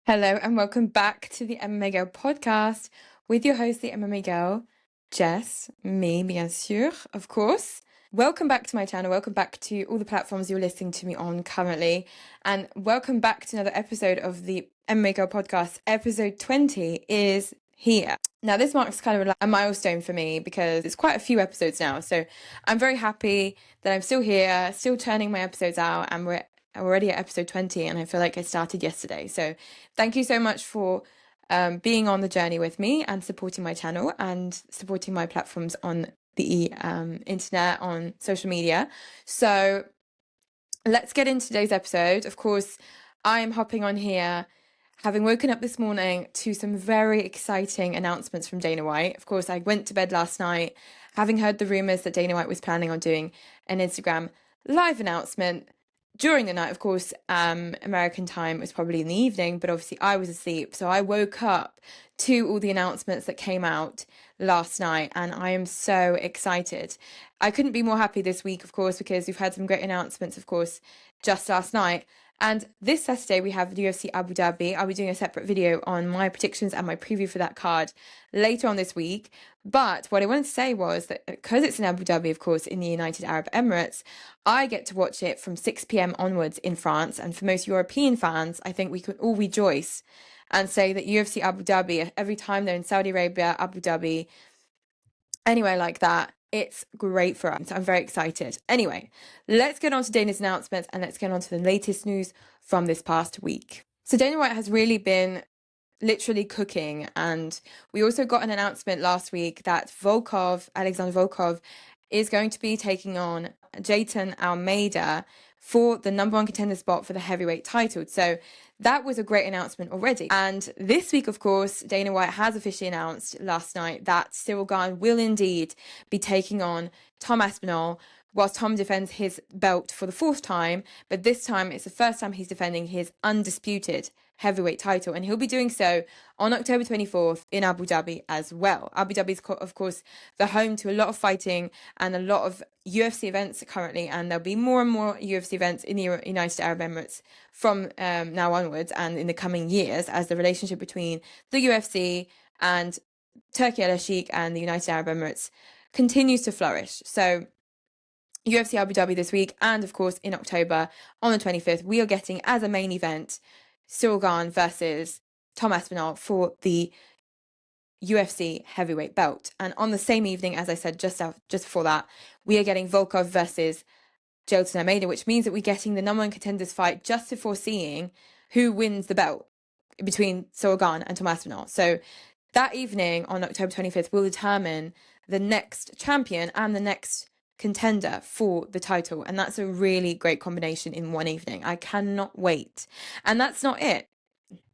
Hello and welcome back to the MMA Girl Podcast with your host, the MMA Girl, Jess, me, bien sûr, of course. Welcome back to my channel. Welcome back to all the platforms you're listening to me on currently. And welcome back to another episode of the MMA Girl Podcast. Episode 20 is here. Now, this marks kind of a milestone for me because it's quite a few episodes now. So I'm very happy that I'm still here, still churning my episodes out, and we're already at episode 20, and I feel like I started yesterday. So thank you so much for being on the journey with me and supporting my channel and supporting my platforms on the internet, on social media. So let's get into today's episode. Of course, I am hopping on here having woken up this morning to some very exciting announcements from Dana White. Of course, I went to bed last night having heard the rumors that Dana White was planning on doing an Instagram live announcement during the night. Of course, American time was probably in the evening, but obviously I was asleep. So I woke up to all the announcements that came out last night, and I am so excited. I couldn't be more happy this week, of course, because we've had some great announcements, of course, just last night. And this Saturday, we have UFC Abu Dhabi. I'll be doing a separate video on my predictions and my preview for that card later on this week. But what I wanted to say was that because it's in Abu Dhabi, of course, in the United Arab Emirates, I get to watch it from 6 p.m. onwards in France. And for most European fans, I think we could all rejoice and say that UFC Abu Dhabi, every time they're in Saudi Arabia, Abu Dhabi, anywhere like that, it's great for us. I'm very excited. Anyway, let's get on to Dana's announcements and let's get on to the latest news from this past week. So Dana White has really been literally cooking, and we also got an announcement last week that Alexander Volkov is going to be taking on Jailton Almeida for the number one contender spot for the heavyweight title. So that was a great announcement already. And this week, of course, Dana White has officially announced last night that Ciryl Gane will indeed be taking on Tom Aspinall, whilst Tom defends his belt for the fourth time. But this time, it's the first time he's defending his undisputed heavyweight title, and he'll be doing so on October 24th in Abu Dhabi as well. Abu Dhabi is, of course, the home to a lot of fighting and a lot of UFC events currently, and there'll be more and more UFC events in the United Arab Emirates from now onwards and in the coming years as the relationship between the UFC and Turki Alalshikh and the United Arab Emirates continues to flourish. So UFC Abu Dhabi this week, and of course in October on the 25th, we are getting as a main event Ciryl Gane versus Tom Aspinall for the UFC heavyweight belt. And on the same evening, as I said just before that, we are getting Volkov versus Jailton Almeida, which means that we're getting the number one contenders fight just before seeing who wins the belt between Ciryl Gane and Tom Aspinall. So that evening on October 25th will determine the next champion and the next contender for the title, and that's a really great combination in one evening. I cannot wait. And that's not it.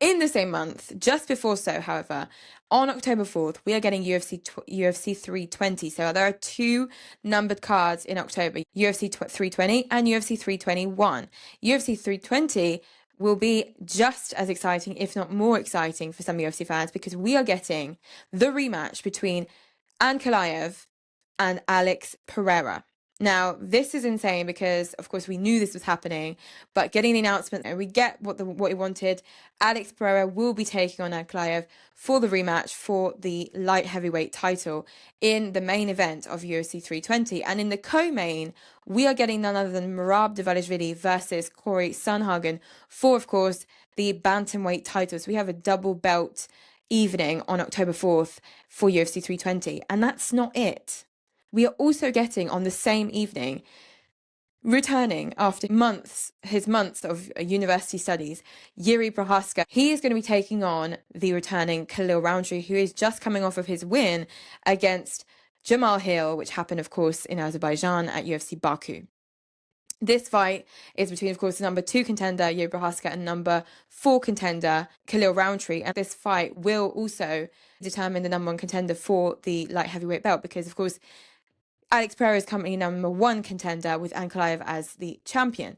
In the same month, just before so, however, on October 4th, we are getting UFC 320. So there are two numbered cards in October, UFC 320 and UFC 321. UFC 320 will be just as exciting, if not more exciting, for some UFC fans, because we are getting the rematch between Ankalaev and Alex Pereira. Now, this is insane because, of course, we knew this was happening, but getting the announcement, and we get what we wanted. Alex Pereira will be taking on Ankalaev for the rematch for the light heavyweight title in the main event of UFC 320. And in the co-main, we are getting none other than Merab Dvalishvili versus Corey Sandhagen for, of course, the bantamweight title. So we have a double belt evening on October 4th for UFC 320. And that's not it. We are also getting on the same evening, returning after his months of university studies, Jiří Procházka. He is going to be taking on the returning Khalil Rountree, who is just coming off of his win against Jamal Hill, which happened, of course, in Azerbaijan at UFC Baku. This fight is between, of course, the number 2 contender, Jiří Procházka, and number 4 contender, Khalil Rountree. And this fight will also determine the number 1 contender for the light heavyweight belt because, of course, Alex Pereira is currently number 1 contender with Ankalaev as the champion.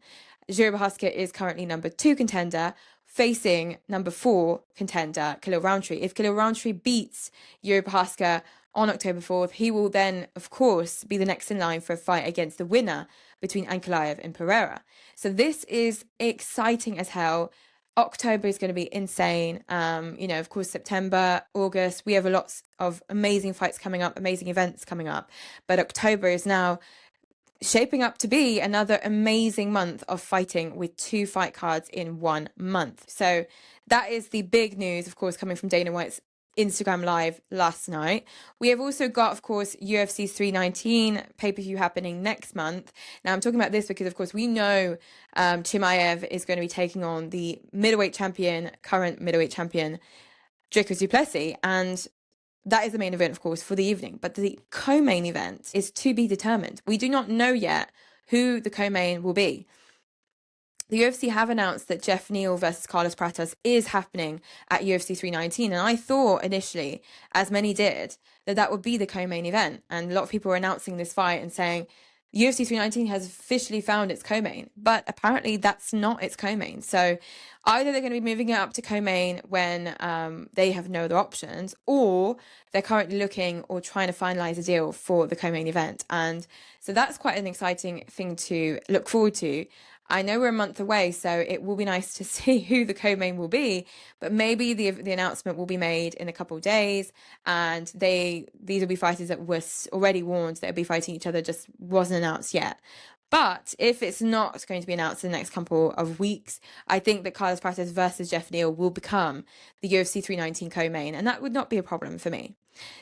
Jiří Procházka is currently number 2 contender, facing number 4 contender, Khalil Rountree. If Khalil Rountree beats Jiří Procházka on October 4th, he will then, of course, be the next in line for a fight against the winner between Ankalaev and Pereira. So this is exciting as hell. October is going to be insane. Of course, September, August, we have a lot of amazing fights coming up, amazing events coming up. But October is now shaping up to be another amazing month of fighting with 2 fight cards in 1 month. So that is the big news, of course, coming from Dana White's Instagram live last night. We have also got, of course, UFC 319 pay-per-view happening next month. Now, I'm talking about this because, of course, we know Chimaev is going to be taking on the current middleweight champion, Dricus du Plessis, and that is the main event, of course, for the evening. But the co-main event is to be determined. We do not know yet who the co-main will be. The UFC have announced that Jeff Neal versus Carlos Pratas is happening at UFC 319. And I thought initially, as many did, that would be the co-main event. And a lot of people were announcing this fight and saying, UFC 319 has officially found its co-main. But apparently that's not its co-main. So either they're going to be moving it up to co-main when they have no other options, or they're currently looking or trying to finalise a deal for the co-main event. And so that's quite an exciting thing to look forward to. I know we're a month away, so it will be nice to see who the co-main will be, but maybe the announcement will be made in a couple of days, and these will be fighters that were already warned that they'll be fighting each other, just wasn't announced yet. But if it's not going to be announced in the next couple of weeks, I think that Carlos Pratas versus Jeff Neal will become the UFC 319 co-main, and that would not be a problem for me.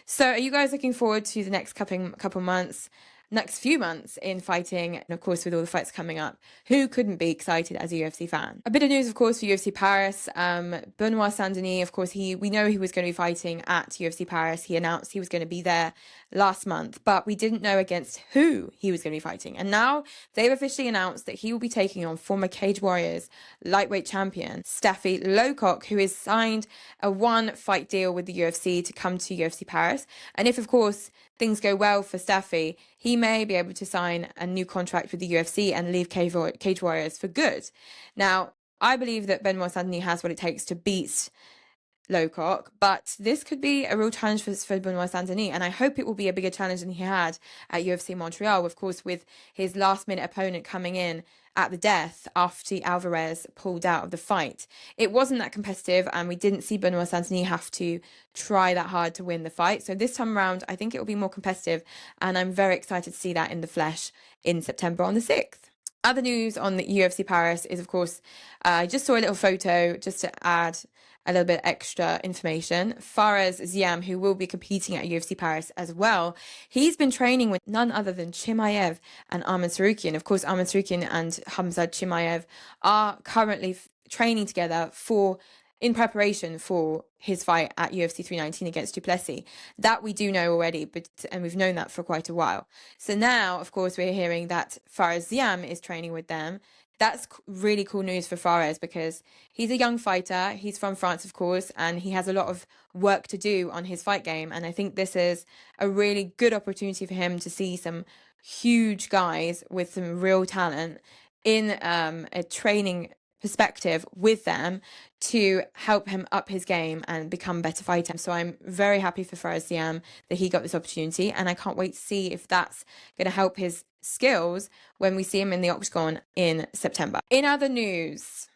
So are you guys looking forward to the next couple months? Next few months in fighting, and of course with all the fights coming up, who couldn't be excited as a UFC fan? A bit of news, of course, for UFC Paris. Benoit Saint-Denis, of course, we know he was going to be fighting at UFC Paris. He announced he was going to be there last month, but we didn't know against who he was going to be fighting. And now they've officially announced that he will be taking on former Cage Warriors lightweight champion Staffy Lowcock, who has signed a 1-fight deal with the UFC to come to UFC Paris. And if, of course, things go well for Staffy, he may be able to sign a new contract with the UFC and leave Cage Warriors for good. Now, I believe that Benoit Saint-Denis has what it takes to beat Lowcock, but this could be a real challenge for Benoit Saint-Denis, and I hope it will be a bigger challenge than he had at UFC Montreal, of course, with his last-minute opponent coming in at the death after Alvarez pulled out of the fight. It wasn't that competitive, and we didn't see Benoit Saint-Denis have to try that hard to win the fight. So this time around, I think it will be more competitive, and I'm very excited to see that in the flesh in September on the 6th. Other news on the UFC Paris is, of course, I just saw a little photo just to add a little bit extra information. Fares Ziam, who will be competing at UFC Paris as well, he's been training with none other than Chimaev and Arman Tsarukyan. Of course, Arman Tsarukyan and Khamzat Chimaev are currently training together in preparation for his fight at UFC 319 against du Plessis. That we do know already, and we've known that for quite a while. So now, of course, we're hearing that Fares Ziam is training with them. That's really cool news for Fares because he's a young fighter. He's from France, of course, and he has a lot of work to do on his fight game. And I think this is a really good opportunity for him to see some huge guys with some real talent in a training perspective with them to help him up his game and become a better fighter. So I'm very happy for Fares Ziam that he got this opportunity, and I can't wait to see if that's going to help his skills when we see him in the octagon in September. In other news,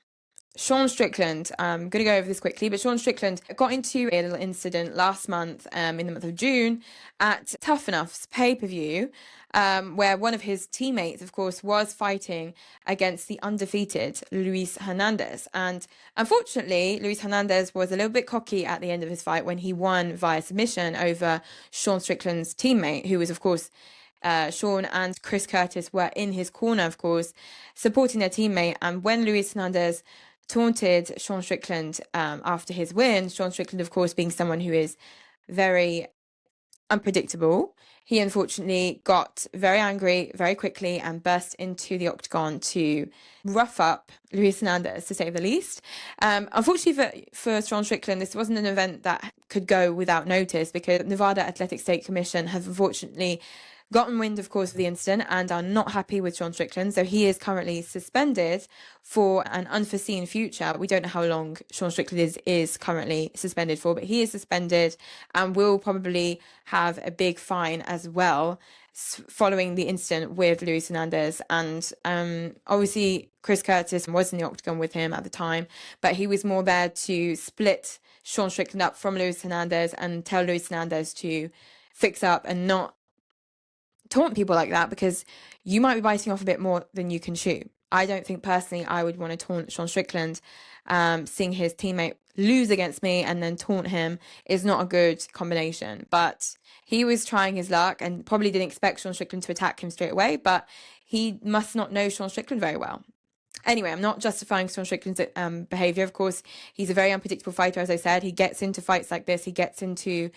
Sean Strickland, I'm going to go over this quickly, but Sean Strickland got into a little incident last month, in the month of June, at Tuff-n-Uff's pay-per-view, where one of his teammates, of course, was fighting against the undefeated Luis Hernandez. And unfortunately, Luis Hernandez was a little bit cocky at the end of his fight when he won via submission over Sean Strickland's teammate, who was, of course, Sean and Chris Curtis were in his corner, of course, supporting their teammate. And when Luis Hernandez taunted Sean Strickland after his win, Sean Strickland, of course, being someone who is very unpredictable, he unfortunately got very angry very quickly and burst into the octagon to rough up Luis Hernandez, to say the least. Unfortunately for Sean Strickland, this wasn't an event that could go without notice because Nevada Athletic State Commission have unfortunately gotten wind, of course, of the incident and are not happy with Sean Strickland. So he is currently suspended for an unforeseen future. We don't know how long Sean Strickland is currently suspended for, but he is suspended and will probably have a big fine as well. following the incident with Luis Hernandez. And obviously Chris Curtis was in the octagon with him at the time, but he was more there to split Sean Strickland up from Luis Hernandez and tell Luis Hernandez to fix up and not taunt people like that, because you might be biting off a bit more than you can chew. I don't think personally I would want to taunt Sean Strickland. Seeing his teammate lose against me and then taunt him is not a good combination. But he was trying his luck and probably didn't expect Sean Strickland to attack him straight away, but he must not know Sean Strickland very well. Anyway, I'm not justifying Sean Strickland's behaviour. Of course, he's a very unpredictable fighter, as I said. He gets into fights like this. He gets into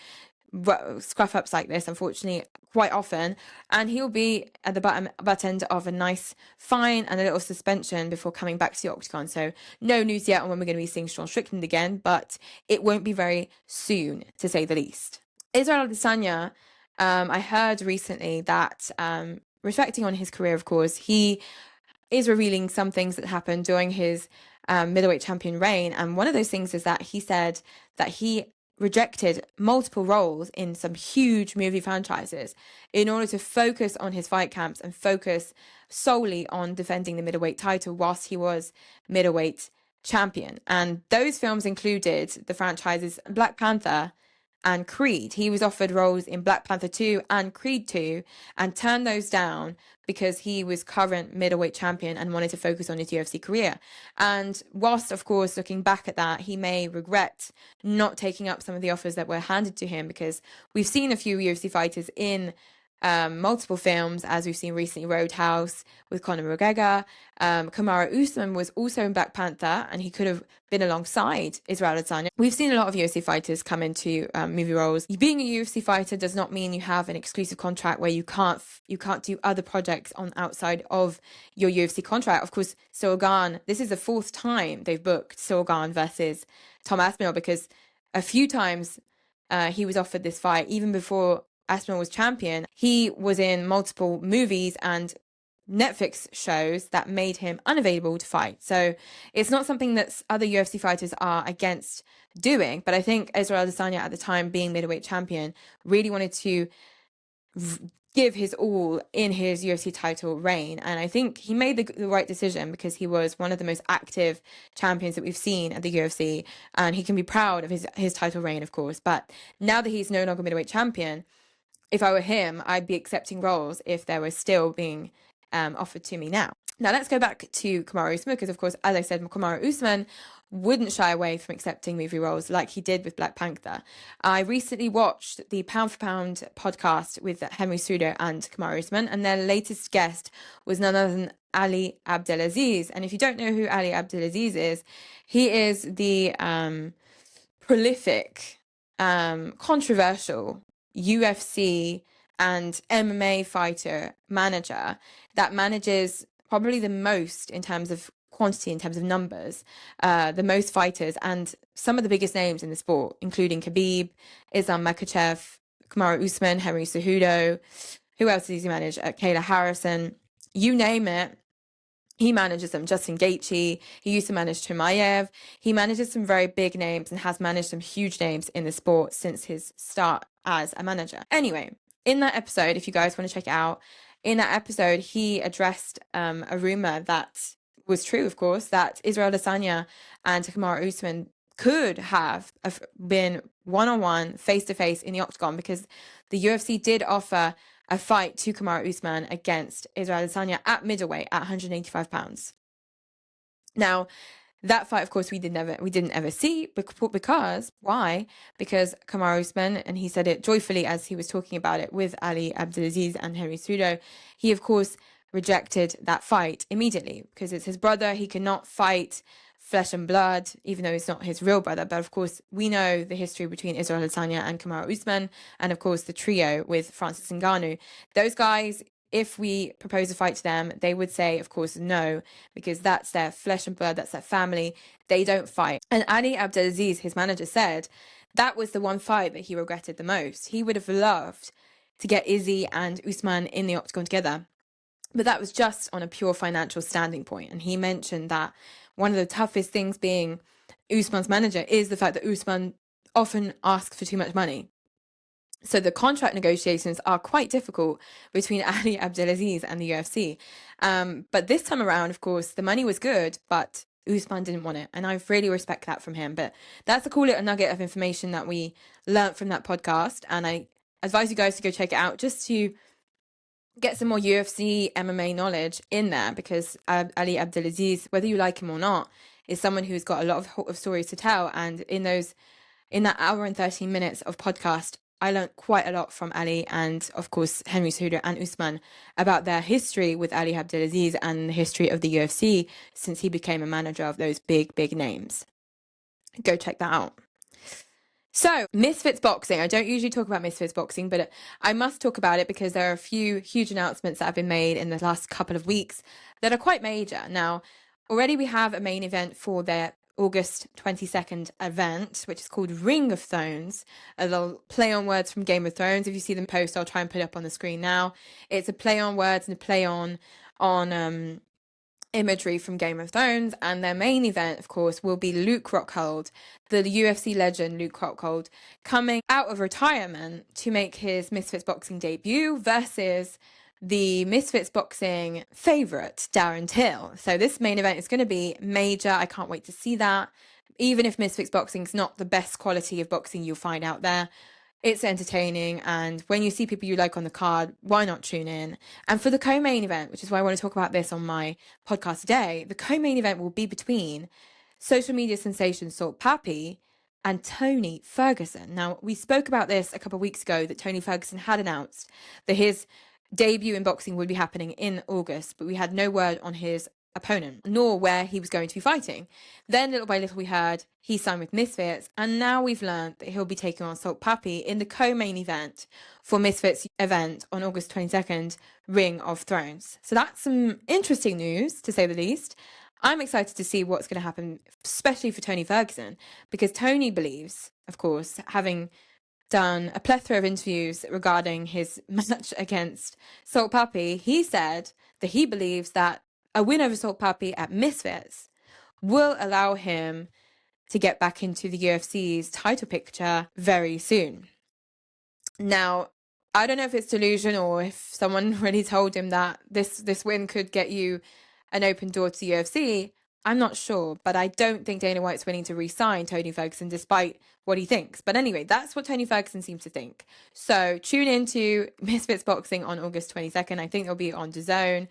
scruff ups like this, unfortunately, quite often, and he'll be at the butt end of a nice fine and a little suspension before coming back to the octagon. So no news yet on when we're going to be seeing Sean Strickland again, but it won't be very soon, to say the least. Israel Adesanya, I heard recently that, reflecting on his career, of course, he is revealing some things that happened during his middleweight champion reign, and one of those things is that he said that he rejected multiple roles in some huge movie franchises in order to focus on his fight camps and focus solely on defending the middleweight title whilst he was middleweight champion. And those films included the franchises Black Panther and Creed. He was offered roles in Black Panther 2 and Creed 2 and turned those down because he was current middleweight champion and wanted to focus on his UFC career. And whilst, of course, looking back at that, he may regret not taking up some of the offers that were handed to him, because we've seen a few UFC fighters in multiple films, as we've seen recently Roadhouse with Conor McGregor. Kamaru Usman was also in Black Panther, and he could have been alongside Israel Adesanya. We've seen a lot of UFC fighters come into movie roles. Being a UFC fighter does not mean you have an exclusive contract where you can't do other projects on outside of your UFC contract. Of course, Ciryl Gane, this is the fourth time they've booked Ciryl Gane versus Tom Aspinall, because a few times he was offered this fight even before Aspinall was champion. He was in multiple movies and Netflix shows that made him unavailable to fight. So it's not something that other UFC fighters are against doing. But I think Israel Adesanya, at the time being middleweight champion, really wanted to give his all in his UFC title reign. And I think he made the right decision, because he was one of the most active champions that we've seen at the UFC. And he can be proud of his title reign, of course. But now that he's no longer middleweight champion, if I were him, I'd be accepting roles if they were still being offered to me now. Now, let's go back to Kamaru Usman, because, of course, as I said, Kamaru Usman wouldn't shy away from accepting movie roles like he did with Black Panther. I recently watched the Pound for Pound podcast with Henry Cejudo and Kamaru Usman, and their latest guest was none other than Ali Abdelaziz. And if you don't know who Ali Abdelaziz is, he is the prolific, controversial UFC and MMA fighter manager that manages probably the most in terms of quantity, in terms of numbers, the most fighters and some of the biggest names in the sport, including Khabib, Islam Makhachev, Kamaru Usman, Henry Cejudo. Who else does he manage? Kayla Harrison. You name it, he manages them. Justin Gaethje. He used to manage Chimaev. He manages some very big names and has managed some huge names in the sport since his start as a manager. Anyway, in that episode, if you guys want to check it out, in that episode, he addressed a rumor that was true, of course, that Israel Adesanya and Kamaru Usman could have been one-on-one, face-to-face in the octagon, because the UFC did offer a fight to Kamaru Usman against Israel Adesanya at middleweight at 185 pounds. Now, that fight, of course, we didn't ever see, because why? Because Kamaru Usman, and he said it joyfully as he was talking about it with Ali Abdelaziz and Henry Cejudo, he of course rejected that fight immediately, because it's his brother. He cannot fight flesh and blood, even though it's not his real brother. But of course, we know the history between Israel Adesanya and Kamaru Usman, and of course the trio with Francis Ngannou. Those guys, if we propose a fight to them, they would say, of course, no, because that's their flesh and blood, that's their family. They don't fight. And Ali Abdelaziz, his manager, said that was the one fight that he regretted the most. He would have loved to get Izzy and Usman in the octagon together, but that was just on a pure financial standing point. And he mentioned that one of the toughest things being Usman's manager is the fact that Usman often asks for too much money. So the contract negotiations are quite difficult between Ali Abdelaziz and the UFC. But this time around, of course, the money was good, but Usman didn't want it. And I really respect that from him. But that's a cool little nugget of information that we learned from that podcast. And I advise you guys to go check it out just to get some more UFC MMA knowledge in there, because Ali Abdelaziz, whether you like him or not, is someone who's got a lot of stories to tell. And in that hour and 13 minutes of podcast, I learned quite a lot from Ali and, of course, Henry Cejudo and Usman about their history with Ali Abdelaziz and the history of the UFC since he became a manager of those big, big names. Go check that out. So, Misfits boxing. I don't usually talk about Misfits boxing, but I must talk about it because there are a few huge announcements that have been made in the last couple of weeks that are quite major. Now, already we have a main event for their August 22nd event, which is called Ring of Thrones, a little play on words from Game of Thrones. If you see them post, I'll try and put it up on the screen now. It's a play on words and a play on imagery from Game of Thrones, and their main event, of course, will be Luke Rockhold, the UFC legend Luke Rockhold, coming out of retirement to make his Misfits boxing debut versus the Misfits boxing favourite, Darren Till. So this main event is going to be major. I can't wait to see that. Even if Misfits boxing is not the best quality of boxing you'll find out there, it's entertaining, and when you see people you like on the card, why not tune in? And for the co-main event, which is why I want to talk about this on my podcast today, the co-main event will be between social media sensation Salt Papi and Tony Ferguson. Now, we spoke about this a couple of weeks ago, that Tony Ferguson had announced that his debut in boxing would be happening in August, but we had no word on his opponent, nor where he was going to be fighting. Then little by little we heard he signed with Misfits, and now we've learned that he'll be taking on Salt Papi in the co-main event for Misfits event on August 22nd, Ring of Thrones. So that's some interesting news, to say the least. I'm excited to see what's going to happen, especially for Tony Ferguson, because Tony believes, of course, having done a plethora of interviews regarding his match against Salt Papi, he said that he believes that a win over Salt Papi at Misfits will allow him to get back into the UFC's title picture very soon. Now, I don't know if it's delusion or if someone really told him that this win could get you an open door to the UFC. I'm not sure, but I don't think Dana White's willing to re-sign Tony Ferguson despite what he thinks. But anyway, that's what Tony Ferguson seems to think. So tune into Misfits Boxing on August 22nd. I think it'll be on DAZN.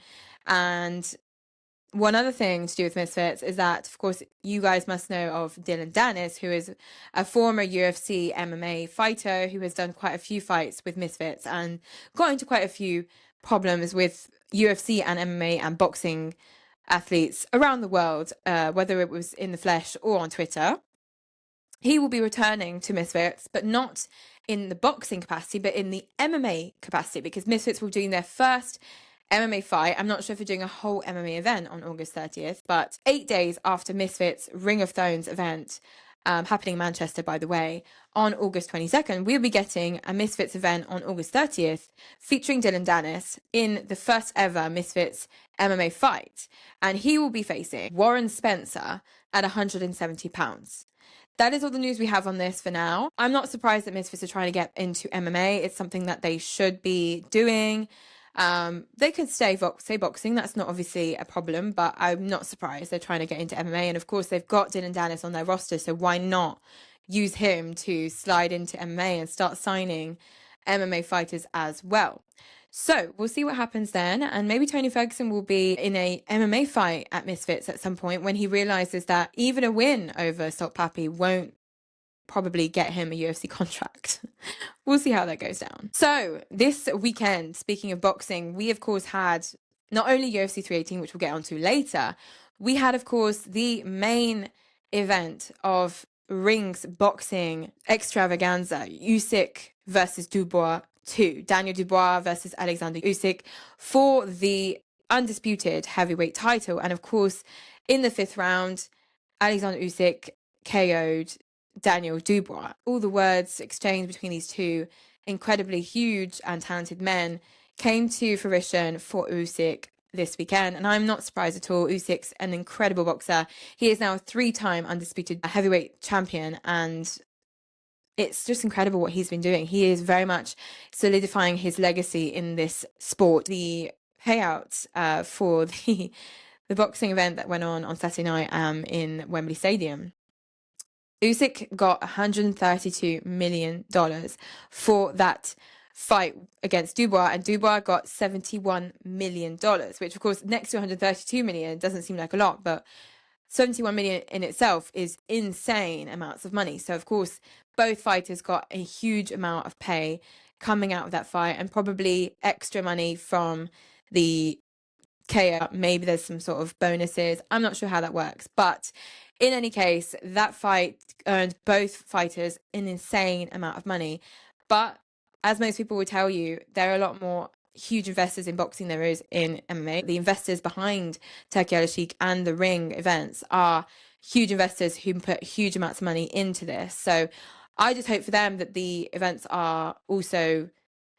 And one other thing to do with Misfits is that, of course, you guys must know of Dillon Danis, who is a former UFC MMA fighter who has done quite a few fights with Misfits and got into quite a few problems with UFC and MMA and boxing athletes around the world, whether it was in the flesh or on Twitter. He will be returning to Misfits, but not in the boxing capacity, but in the MMA capacity, because Misfits will be doing their first MMA fight. I'm not sure if they're doing a whole MMA event on August 30th, but 8 days after Misfits Ring of Thrones event, happening in Manchester, by the way, on August 22nd, we'll be getting a Misfits event on August 30th featuring Dillon Danis in the first ever Misfits MMA fight. And he will be facing Warren Spencer at 170 pounds. That is all the news we have on this for now. I'm not surprised that Misfits are trying to get into MMA. It's something that they should be doing. They could stay boxing. That's not obviously a problem, but I'm not surprised they're trying to get into MMA. And of course, they've got Dillon Danis on their roster, so why not use him to slide into MMA and start signing MMA fighters as well? So we'll see what happens then, and maybe Tony Ferguson will be in a MMA fight at Misfits at some point when he realizes that even a win over Salt Papi won't probably get him a UFC contract. We'll see how that goes down. So this weekend, speaking of boxing, we of course had not only UFC 318, which we'll get onto later, we had of course the main event of Ring's boxing extravaganza, Usyk versus Dubois 2, Daniel Dubois versus Alexander Usyk for the undisputed heavyweight title. And of course, in the 5th round, Alexander Usyk KO'd Daniel Dubois. All the words exchanged between these two incredibly huge and talented men came to fruition for Usyk this weekend, and I'm not surprised at all. Usyk's an incredible boxer. He is now a 3-time undisputed heavyweight champion, and it's just incredible what he's been doing. He is very much solidifying his legacy in this sport. The payouts for the boxing event that went on Saturday night in Wembley Stadium, Usyk got $132 million for that fight against Dubois, and Dubois got $71 million, which of course next to $132 million doesn't seem like a lot, but $71 million in itself is insane amounts of money. So of course both fighters got a huge amount of pay coming out of that fight, and probably extra money from the KO. Maybe there's some sort of bonuses. I'm not sure how that works, but in any case, that fight earned both fighters an insane amount of money. But as most people will tell you, there are a lot more huge investors in boxing there is in MMA. The investors behind Turki Alalshikh and the ring events are huge investors who put huge amounts of money into this. So I just hope for them that the events are also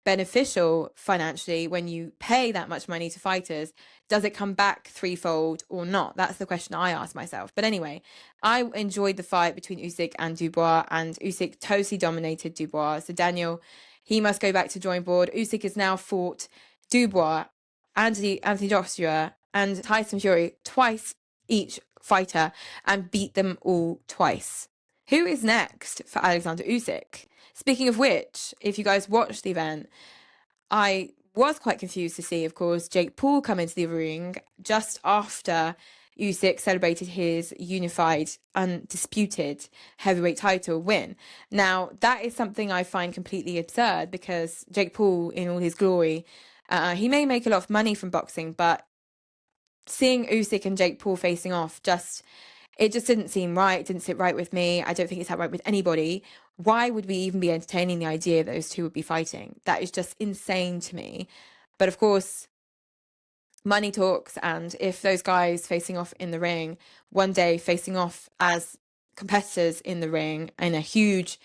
beneficial financially. When you pay that much money to fighters, does it come back threefold or not? That's the question I ask myself. But anyway, I enjoyed the fight between Usyk and Dubois, and Usyk totally dominated Dubois. So Daniel, he must go back to drawing board. Usyk has now fought Dubois, Anthony Joshua, and Tyson Fury twice each fighter, and beat them all twice. Who is next for Alexander Usyk? Speaking of which, if you guys watched the event, I was quite confused to see, of course, Jake Paul come into the ring just after Usyk celebrated his unified, undisputed heavyweight title win. Now, that is something I find completely absurd, because Jake Paul, in all his glory, he may make a lot of money from boxing, but seeing Usyk and Jake Paul facing off, it just didn't seem right. It didn't sit right with me. I don't think it's sat right with anybody. Why would we even be entertaining the idea those two would be fighting? That is just insane to me. But of course, money talks, and if those guys facing off in the ring, one day facing off as competitors in the ring in a huge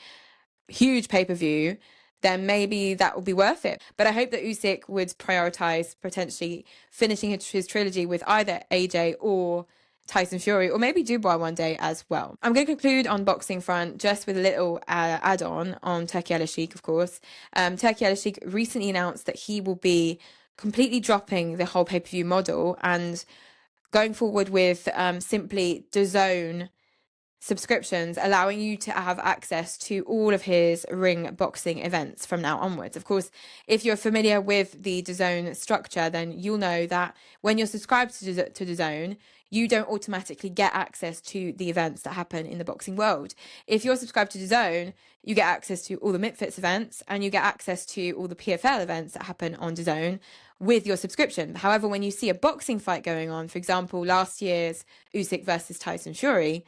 pay-per-view, then maybe that will be worth it. But I hope that Usyk would prioritize potentially finishing his trilogy with either AJ or Tyson Fury, or maybe Dubois one day as well. I'm going to conclude on boxing front just with a little add-on on Turki Alalshikh, of course. Turki Alalshikh recently announced that he will be completely dropping the whole pay-per-view model and going forward with simply DAZN subscriptions, allowing you to have access to all of his ring boxing events from now onwards. Of course, if you're familiar with the DAZN structure, then you'll know that when you're subscribed to DAZN, you don't automatically get access to the events that happen in the boxing world. If you're subscribed to DAZN, you get access to all the Misfits events, and you get access to all the PFL events that happen on DAZN with your subscription. However, when you see a boxing fight going on, for example, last year's Usyk versus Tyson Fury,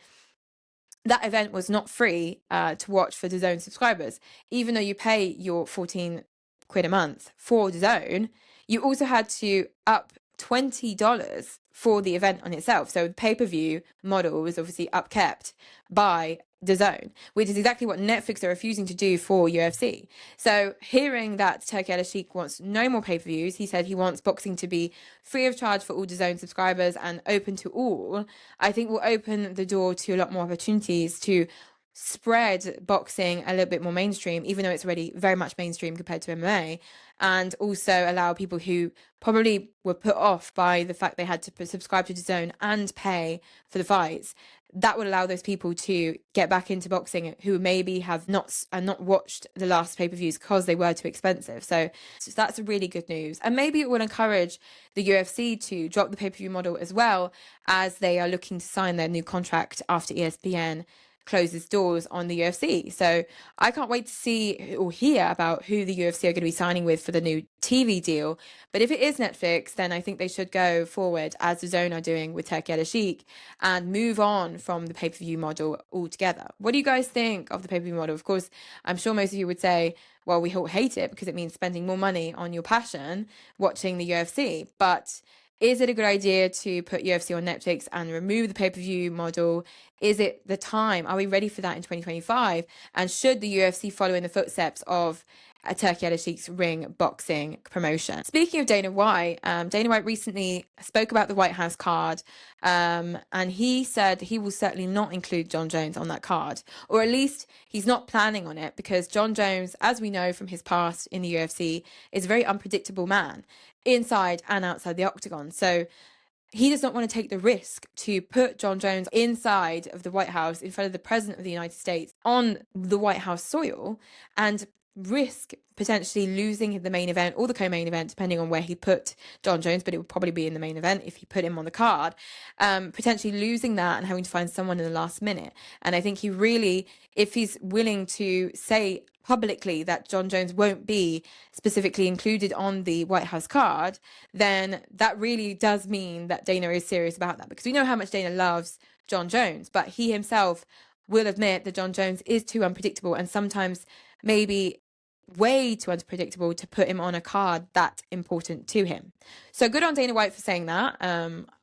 that event was not free to watch for DAZN subscribers. Even though you pay your 14 quid a month for DAZN, you also had to up $20 for the event on itself. So the pay-per-view model was obviously upkept by DAZN, which is exactly what Netflix are refusing to do for UFC. So hearing that Turki Alalshikh wants no more pay-per-views, he said he wants boxing to be free of charge for all DAZN subscribers and open to all, I think will open the door to a lot more opportunities to spread boxing a little bit more mainstream, even though it's already very much mainstream compared to MMA, and also allow people who probably were put off by the fact they had to subscribe to DAZN and pay for the fights. That would allow those people to get back into boxing who maybe have not watched the last pay-per-views because they were too expensive. So that's really good news. And maybe it will encourage the UFC to drop the pay-per-view model as well, as they are looking to sign their new contract after ESPN closes doors on the UFC. So I can't wait to see or hear about who the UFC are going to be signing with for the new TV deal. But if it is Netflix, then I think they should go forward, as DAZN are doing with Turki Alalshikh, and move on from the pay-per-view model altogether. What do you guys think of the pay-per-view model? Of course, I'm sure most of you would say, well, we all hate it because it means spending more money on your passion watching the UFC. But is it a good idea to put UFC on Netflix and remove the pay-per-view model? Is it the time? Are we ready for that in 2025? And should the UFC follow in the footsteps of Turki Alalshikh's ring boxing promotion. Speaking of Dana White recently spoke about the White House card, and he said he will certainly not include Jon Jones on that card, or at least he's not planning on it, because Jon Jones, as we know from his past in the UFC, is a very unpredictable man inside and outside the octagon. So he does not want to take the risk to put Jon Jones inside of the White House in front of the President of the United States on the White House soil and risk potentially losing the main event or the co-main event, depending on where he put Jon Jones, but it would probably be in the main event if he put him on the card, potentially losing that and having to find someone in the last minute. And I think he really, if he's willing to say publicly that Jon Jones won't be specifically included on the White House card, then that really does mean that Dana is serious about that, because we know how much Dana loves Jon Jones, but he himself will admit that Jon Jones is too unpredictable and sometimes maybe way too unpredictable to put him on a card that important to him. So good on Dana White for saying that.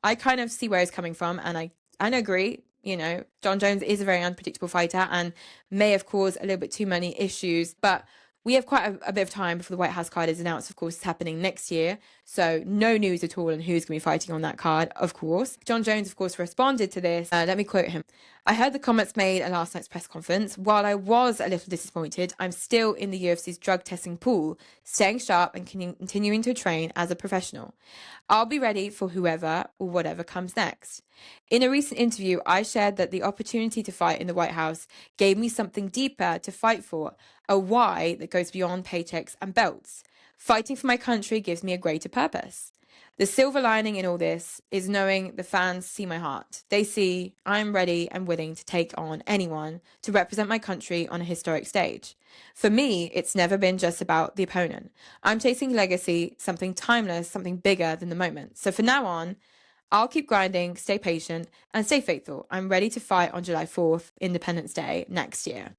I kind of see where he's coming from, and I agree. You know, Jon Jones is a very unpredictable fighter and may have caused a little bit too many issues, but we have quite a bit of time before the White House card is announced. Of course, it's happening next year, so no news at all on who's going to be fighting on that card, of course. Jon Jones, of course, responded to this. Let me quote him. "I heard the comments made at last night's press conference. While I was a little disappointed, I'm still in the UFC's drug testing pool, staying sharp and continuing to train as a professional. I'll be ready for whoever or whatever comes next. In a recent interview, I shared that the opportunity to fight in the White House gave me something deeper to fight for, a why that goes beyond paychecks and belts. Fighting for my country gives me a greater purpose. The silver lining in all this is knowing the fans see my heart. They see I'm ready and willing to take on anyone to represent my country on a historic stage. For me, it's never been just about the opponent. I'm chasing legacy, something timeless, something bigger than the moment. So for now on, I'll keep grinding, stay patient, and stay faithful. I'm ready to fight on July 4th, Independence Day, next year."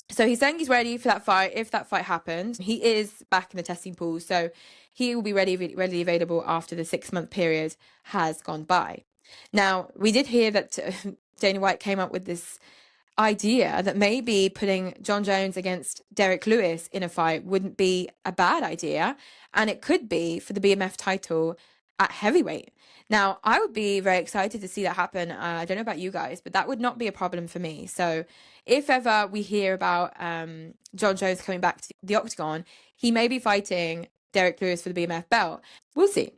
So he's saying he's ready for that fight. If that fight happens, he is back in the testing pool, so he will be readily available after the 6-month period has gone by. Now, we did hear that Dana White came up with this idea that maybe putting Jon Jones against Derek Lewis in a fight wouldn't be a bad idea, and it could be for the BMF title at heavyweight. Now, I would be very excited to see that happen. I don't know about you guys, but that would not be a problem for me. So if ever we hear about Jon Jones coming back to the octagon, he may be fighting Derek Lewis for the BMF belt. We'll see.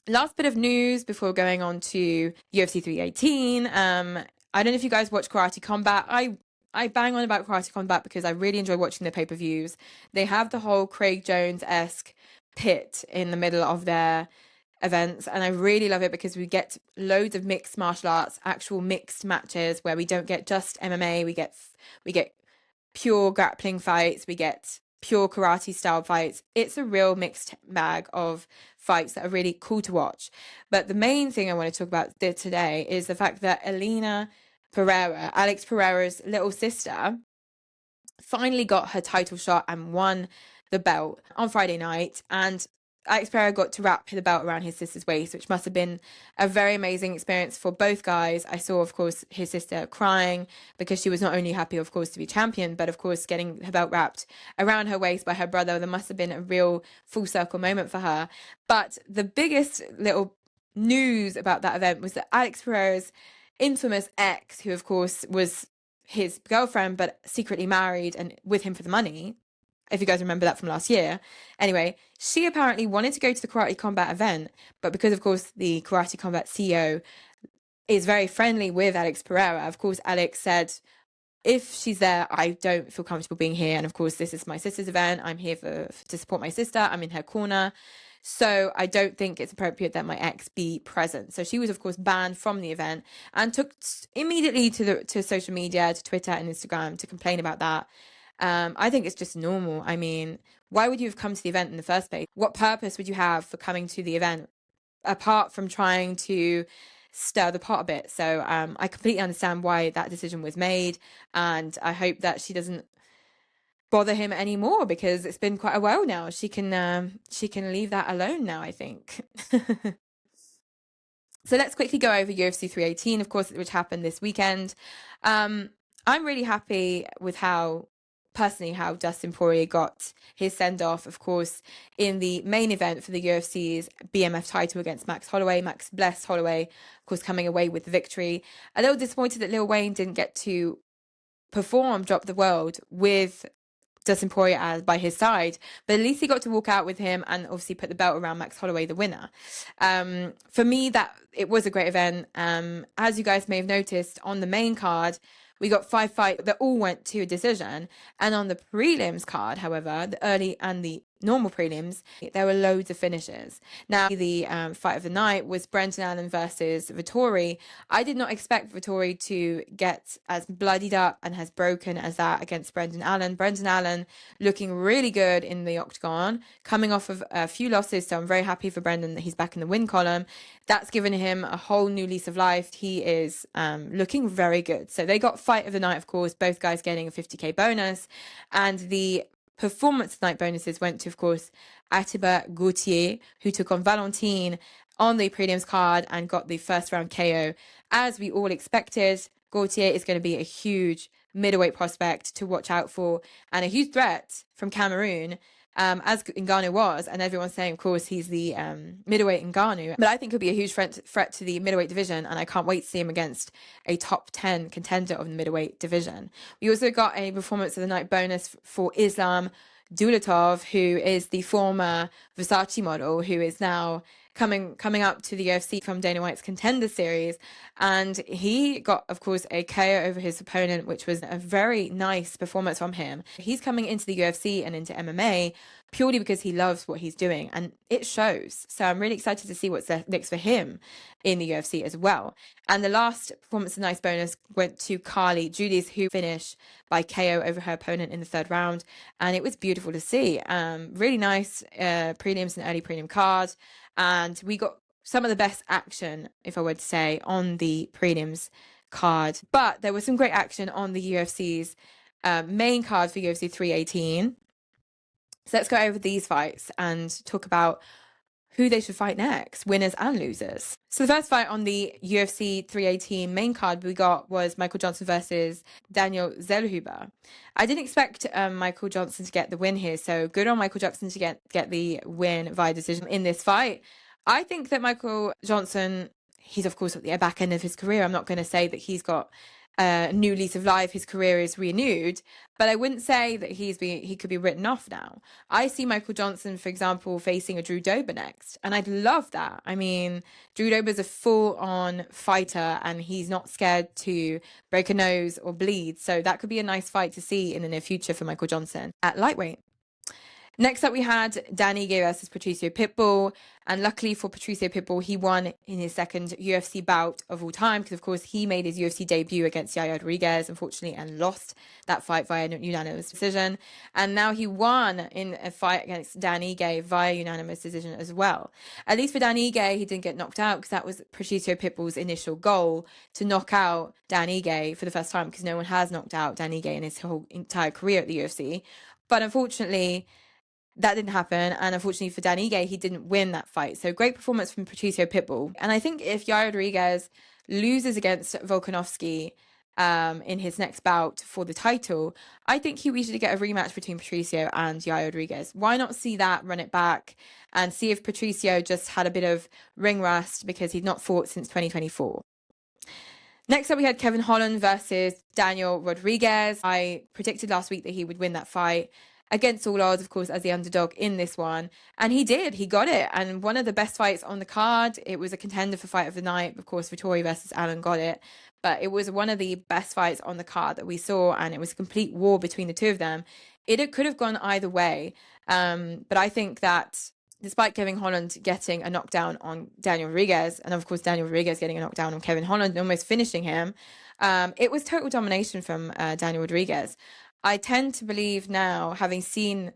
Last bit of news before going on to UFC 318. I don't know if you guys watch Karate Combat. I bang on about Karate Combat because I really enjoy watching their pay-per-views. They have the whole Craig Jones-esque pit in the middle of their events, and I really love it because we get loads of mixed martial arts, actual mixed matches where we don't get just MMA. We get pure grappling fights, we get pure karate style fights. It's a real mixed bag of fights that are really cool to watch. But the main thing I want to talk about today is the fact that Alina Pereira, Alex Pereira's little sister, finally got her title shot and won the belt on Friday night, and Alex Pereira got to wrap the belt around his sister's waist, which must have been a very amazing experience for both guys. I saw, of course, his sister crying because she was not only happy, of course, to be champion, but, of course, getting her belt wrapped around her waist by her brother. There must have been a real full circle moment for her. But the biggest little news about that event was that Alex Pereira's infamous ex, who, of course, was his girlfriend, but secretly married and with him for the money, if you guys remember that from last year. Anyway, she apparently wanted to go to the Karate Combat event, but because, of course, the Karate Combat CEO is very friendly with Alex Pereira, of course, Alex said, if she's there, I don't feel comfortable being here. And, of course, this is my sister's event. I'm here to support my sister. I'm in her corner. So I don't think it's appropriate that my ex be present. So she was, of course, banned from the event and took immediately to social media, to Twitter and Instagram to complain about that. I think it's just normal. I mean, why would you have come to the event in the first place? What purpose would you have for coming to the event apart from trying to stir the pot a bit? So I completely understand why that decision was made, and I hope that she doesn't bother him anymore because it's been quite a while now. She can leave that alone now, I think. So let's quickly go over UFC 318, of course, which happened this weekend. I'm really happy with how personally how Dustin Poirier got his send-off, of course, in the main event for the UFC's BMF title against Max Holloway. Max blessed Holloway, of course, coming away with the victory. A little disappointed that Lil Wayne didn't get to perform Drop the World with Dustin Poirier by his side, but at least he got to walk out with him and obviously put the belt around Max Holloway, the winner. For me, that it was a great event. As you guys may have noticed, on the main card, we got 5 fights that all went to a decision. And on the prelims card, however, the early and the normal prelims, there were loads of finishes. Now, the fight of the night was Brendan Allen versus Vettori. I did not expect Vettori to get as bloodied up and as broken as that against Brendan Allen. Brendan Allen looking really good in the octagon, coming off of a few losses, so I'm very happy for Brendan that he's back in the win column. That's given him a whole new lease of life. He is looking very good. So they got fight of the night, of course, both guys getting a 50k bonus, and the performance night bonuses went to, of course, Atiba Gauthier, who took on Valentine on the prelims card and got the first round KO. As we all expected, Gauthier is going to be a huge middleweight prospect to watch out for and a huge threat from Cameroon, as Ngannou was, and everyone's saying, of course, he's the middleweight Ngannou, but I think he'll be a huge threat to the middleweight division, and I can't wait to see him against a top 10 contender of the middleweight division. We also got a performance of the night bonus for Islam Dulatov, who is the former Versace model, who is now coming up to the UFC from Dana White's Contender Series, and he got, of course, a KO over his opponent, which was a very nice performance from him. He's coming into the UFC and into MMA purely because he loves what he's doing, and it shows. So I'm really excited to see what's next for him in the UFC as well. And the last performance of nice bonus went to Carly Judy's, who finished by KO over her opponent in the 3rd round, and it was beautiful to see. Really nice prelims and early prelim card, and we got some of the best action, if I would say, on the prelims card. But there was some great action on the UFC's main card for UFC 318. So let's go over these fights and talk about who they should fight next, winners and losers. So the first fight on the UFC 318 main card we got was Michael Johnson versus Daniel Zellhuber. I didn't expect Michael Johnson to get the win here, so good on Michael Johnson to get the win via decision in this fight. I think that Michael Johnson, he's of course at the back end of his career. I'm not going to say that he's got a new lease of life, his career is renewed, but I wouldn't say that he could be written off now. I see Michael Johnson, for example, facing a Drew Dober next, and I'd love that. I mean, Drew Dober's a full-on fighter, and he's not scared to break a nose or bleed, so that could be a nice fight to see in the near future for Michael Johnson at lightweight. Next up, we had Dan Ige versus Patricio Pitbull. And luckily for Patricio Pitbull, he won in his second UFC bout of all time, because, of course, he made his UFC debut against Yair Rodriguez, unfortunately, and lost that fight via unanimous decision. And now he won in a fight against Dan Ige via unanimous decision as well. At least for Dan Ige, he didn't get knocked out, because that was Patricio Pitbull's initial goal, to knock out Dan Ige for the first time, because no one has knocked out Dan Ige in his whole entire career at the UFC. But unfortunately, that didn't happen, and unfortunately for Dan Ige, he didn't win that fight. So great performance from Patricio Pitbull. And I think if Yair Rodriguez loses against Volkanovski in his next bout for the title, I think we should get a rematch between Patricio and Yair Rodriguez. Why not see that, run it back, and see if Patricio just had a bit of ring rust because he'd not fought since 2024. Next up, we had Kevin Holland versus Daniel Rodriguez. I predicted last week that he would win that fight against all odds, of course, as the underdog in this one. And he did. He got it. And one of the best fights on the card. It was a contender for fight of the night. Of course, Vettori versus Allen got it. But it was one of the best fights on the card that we saw. And it was a complete war between the two of them. It could have gone either way. But I think that despite Kevin Holland getting a knockdown on Daniel Rodriguez, and of course Daniel Rodriguez getting a knockdown on Kevin Holland and almost finishing him, it was total domination from Daniel Rodriguez. I tend to believe now, having seen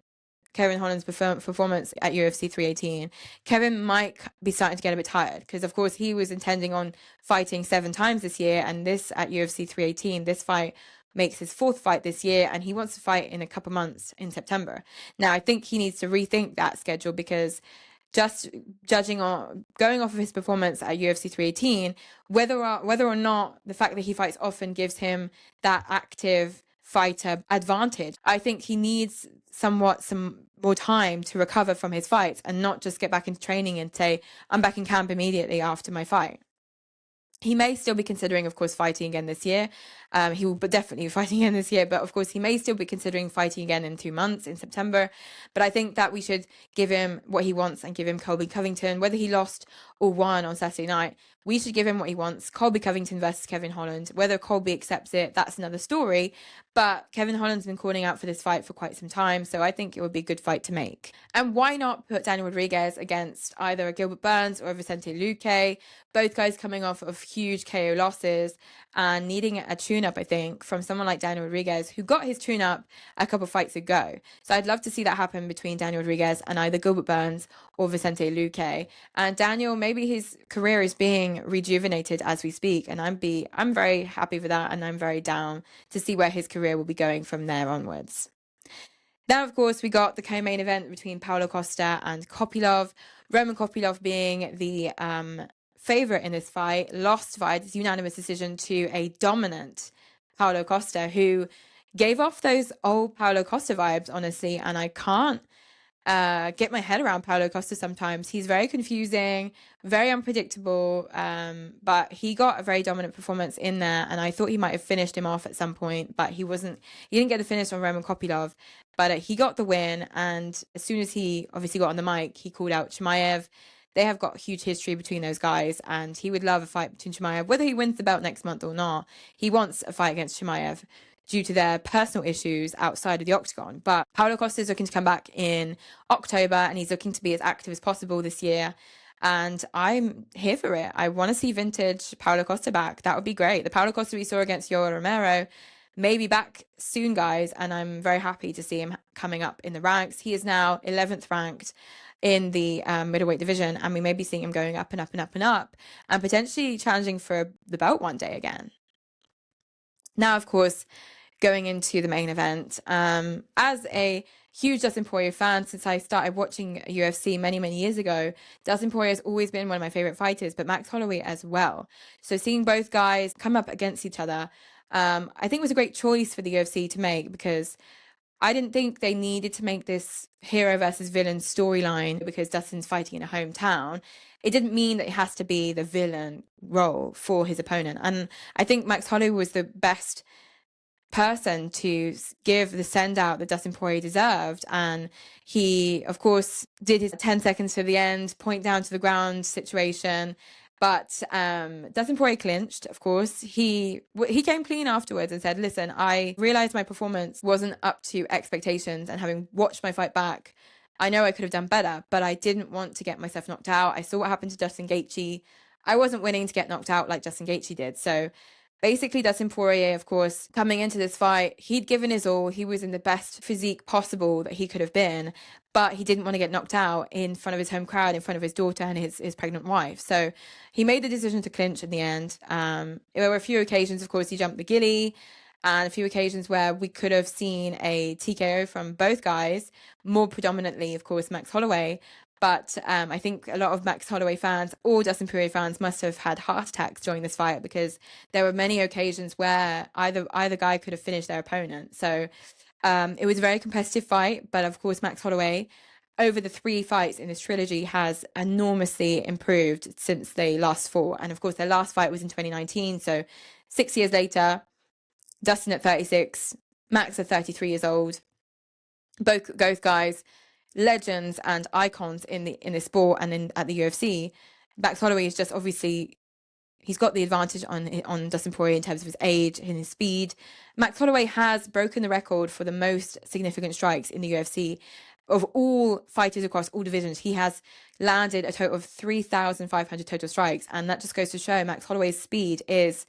Kevin Holland's performance at UFC 318, Kevin might be starting to get a bit tired, because of course he was intending on fighting 7 times this year, and this at UFC 318, this fight makes his 4th fight this year, and he wants to fight in a couple months in September. Now, I think he needs to rethink that schedule, because just judging on going off of his performance at UFC 318, whether or not the fact that he fights often gives him that active fighter advantage. I think he needs some more time to recover from his fights and not just get back into training and say, I'm back in camp immediately after my fight. He may still be considering, of course, fighting again this year. He will definitely be fighting again this year, but of course he may still be considering fighting again in 2 months, in September. But I think that we should give him what he wants and give him Colby Covington. Whether he lost or won on Saturday night, we should give him what he wants. Colby Covington versus Kevin Holland. Whether Colby accepts it, that's another story. But Kevin Holland's been calling out for this fight for quite some time, so I think it would be a good fight to make. And why not put Daniel Rodriguez against either a Gilbert Burns or a Vicente Luque? Both guys coming off of huge KO losses and needing a tune-up, I think, from someone like Daniel Rodriguez, who got his tune-up a couple of fights ago. So I'd love to see that happen between Daniel Rodriguez and either Gilbert Burns or Vicente Luque. And Daniel, maybe his career is being rejuvenated as we speak, and I'm very happy for that, and I'm very down to see where his career will be going from there onwards. Then, of course, we got the co-main event between Paulo Costa and Kopylov. Roman Kopylov being the favorite in this fight, lost via unanimous decision to a dominant Paulo Costa, who gave off those old Paulo Costa vibes, honestly, and I can't get my head around Paulo Costa sometimes. He's very confusing, very unpredictable, but he got a very dominant performance in there, and I thought he might have finished him off at some point, but he didn't get the finish on Roman Kopylov, but he got the win. And as soon as he obviously got on the mic, he called out Chimaev. They have got huge history between those guys, and he would love a fight between Chimaev. Whether he wins the belt next month or not, he wants a fight against Chimaev due to their personal issues outside of the octagon. But Paulo Costa is looking to come back in October, and he's looking to be as active as possible this year. And I'm here for it. I want to see vintage Paulo Costa back. That would be great. The Paulo Costa we saw against Yoel Romero may be back soon, guys, and I'm very happy to see him coming up in the ranks. He is now 11th ranked in the middleweight division, and we may be seeing him going up and up and up and up, and potentially challenging for the belt one day again. Now, of course, going into the main event, as a huge Dustin Poirier fan since I started watching UFC many, many years ago, Dustin Poirier has always been one of my favorite fighters, but Max Holloway as well. So seeing both guys come up against each other, I think was a great choice for the UFC to make, because I didn't think they needed to make this hero versus villain storyline because Dustin's fighting in a hometown. It didn't mean that it has to be the villain role for his opponent. And I think Max Holloway was the best person to give the send out that Dustin Poirier deserved. And he, of course, did his 10 seconds to the end, point down to the ground situation. But Dustin Poirier clinched, of course. He came clean afterwards and said, listen, I realized my performance wasn't up to expectations, and having watched my fight back, I know I could have done better, but I didn't want to get myself knocked out. I saw what happened to Justin Gaethje. I wasn't willing to get knocked out like Justin Gaethje did. So basically, Dustin Poirier, of course, coming into this fight, he'd given his all. He was in the best physique possible that he could have been, but he didn't want to get knocked out in front of his home crowd, in front of his daughter and his pregnant wife. So he made the decision to clinch in the end. There were a few occasions, of course, he jumped the gilly, and a few occasions where we could have seen a TKO from both guys, more predominantly, of course, Max Holloway. But I think a lot of Max Holloway fans or Dustin Poirier fans must have had heart attacks during this fight, because there were many occasions where either guy could have finished their opponent. So it was a very competitive fight. But of course, Max Holloway, over the 3 fights in this trilogy, has enormously improved since they last fought. And of course, their last fight was in 2019. So 6 years later, Dustin at 36, Max at 33 years old. Both guys, legends and icons in the sport and at the UFC. Max Holloway is just obviously, he's got the advantage on Dustin Poirier in terms of his age and his speed. Max Holloway has broken the record for the most significant strikes in the UFC. Of all fighters across all divisions, he has landed a total of 3,500 total strikes, and that just goes to show Max Holloway's speed is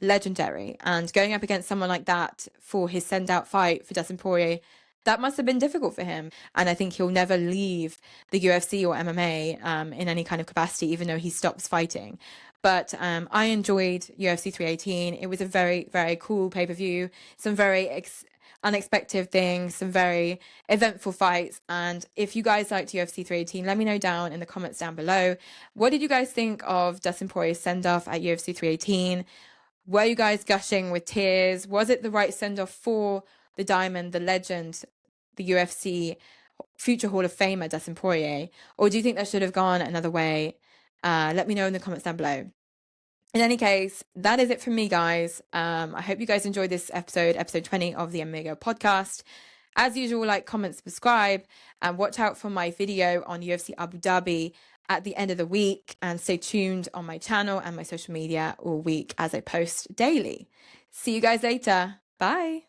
legendary. And going up against someone like that for his send-out fight for Dustin Poirier, that must have been difficult for him. And I think he'll never leave the UFC or MMA in any kind of capacity, even though he stops fighting. But I enjoyed UFC 318. It was a very, very cool pay-per-view. Some very unexpected things, some very eventful fights. And if you guys liked UFC 318, let me know down in the comments down below. What did you guys think of Dustin Poirier's send-off at UFC 318? Were you guys gushing with tears? Was it the right send-off for the Diamond, the legend, the UFC future Hall of Famer, Dustin Poirier? Or do you think that should have gone another way? Let me know in the comments down below. In any case, that is it from me, guys. I hope you guys enjoyed this episode 20 of the MMA Girl Podcast. As usual, like, comment, subscribe, and watch out for my video on UFC Abu Dhabi at the end of the week. And stay tuned on my channel and my social media all week as I post daily. See you guys later. Bye.